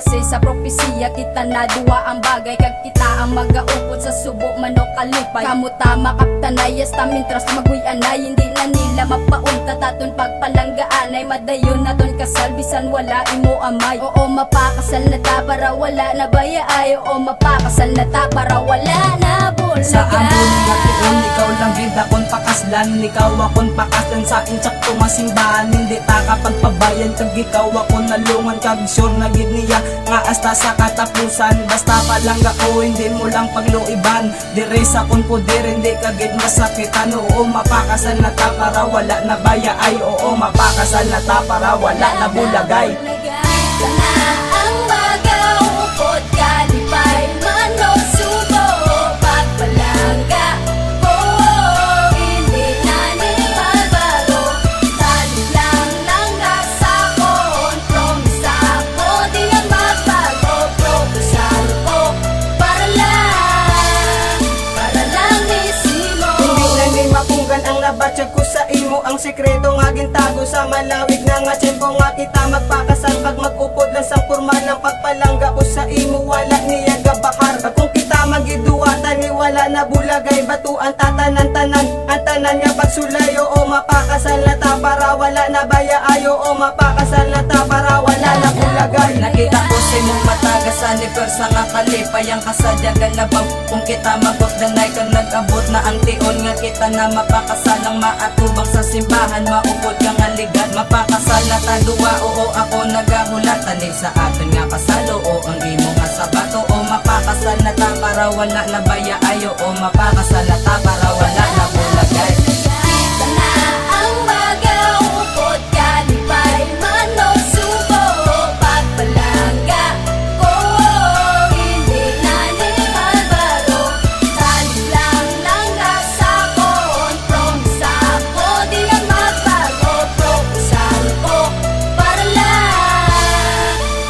base sa propesiya kita na duwa ang bagay kag kita ang magaupod sa subo manok kalipay. Kamuta makaptanayas ta mintras maguy-anay, hindi na nila mapaunta taton pagpalanggaanay. Madayon naton kasal bisan wala imo amay. Oo mapakasal na ta para wala na bayaay. Oo mapakasal na ta para wala na bulagay. Sa amon nga tiyon, ikaw lang gid akong pakaslan. Ikaw akong pakaslan sa insakto nga simbahan. Hindi ta kapagpabayan kag ikaw akong nalungan. Kag sure na gid niya nga hasta sa katapusan. Basta pa lang ako, hindi mo lang pagluiban. Dire sa kung poder, hindi ka gid masakitan. Oo mapakasal na ta para wala na bayaay. Oo mapakasal na ta para wala na bulagay. Sana ang magaupod kalipay manok subo pagpalangga. Oo, hindi na ni magbago. Salit lang sa kon. Promisa ko di na magbago. Proposal ko para lang ni Simo. Hindi na ni mapunggan ang nabatyag ko sa imo. Ang sekreto nga gintago sa malawig na nga tiyempo nga kita magpakasal. Pag mag-upod lang sa kurma ng pagpalangga ko sa imo, wala niya gabahar. Kung kita magiduwatan ni wala na bulagay. Batuan tatanan-tanan, ang tanan nga pagsulay. Oo mapakasal na ta para wala na bayaay. Oo mapakasal na ta para wala na bulagay. Nakita ko sa imong matagasan ni persa nga kalipay. Ang kasadyagan na bang kung kita magpagdanay kang nag-abot na ang tion nga kita na mapakasal ang maatubang sa simbahan. Maupod kang aligat, mapakasal na ta duwa. Oo ako nagahulat tanig sa aton nga kasal. Oo ang imo nga sabato. Oo mapakasal na ta para wala na bayaay. Oo mapakasal na ta para wala na bulagay. Sana ang magaupod kalipay manok subo pagpalangga. Oo, hindi na ni magbago. Salit lang sa kon. Promisa ko di na magbago. Proposal ko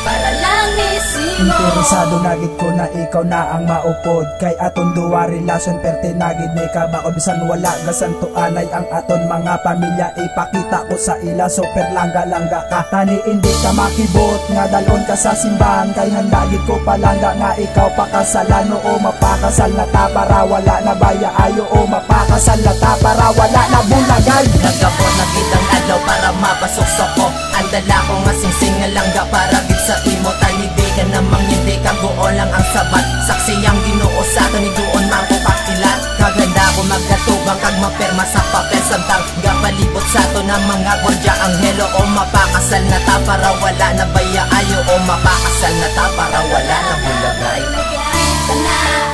para lang ni Simo. Interesado nagid ko na ikaw na ang maupod. Kay aton duwa relasyon perte nagid ni kabako. Bisan wala gasanto anay ang aton mga pamilya. Ipakita ko sa ila super langga-langga ka. Tani hindi ka makibot nga dalon ka sa simbahan. Kay handagid ko palangga nga ikaw pakasalan. Oo mapakasal na ta para wala na bayaay. Oo mapakasal na ta para wala na bulagay. Nagabot na kitang adlaw para mapasok sa ko. Andala ko nga singsing nga langga para gid sa imo. Tanidi ka namang hindi ka buo lang ang sabat. Saksi ang Ginoo sa aton doon man ko kakilat. Kaganda ko magkatubang kag maperma sa papel. Samtang gapalibot sa aton ang mga gwardya anghelo. O mapakasal na ta para wala na bayaay. O mapakasal na ta para wala na bulagay. Sana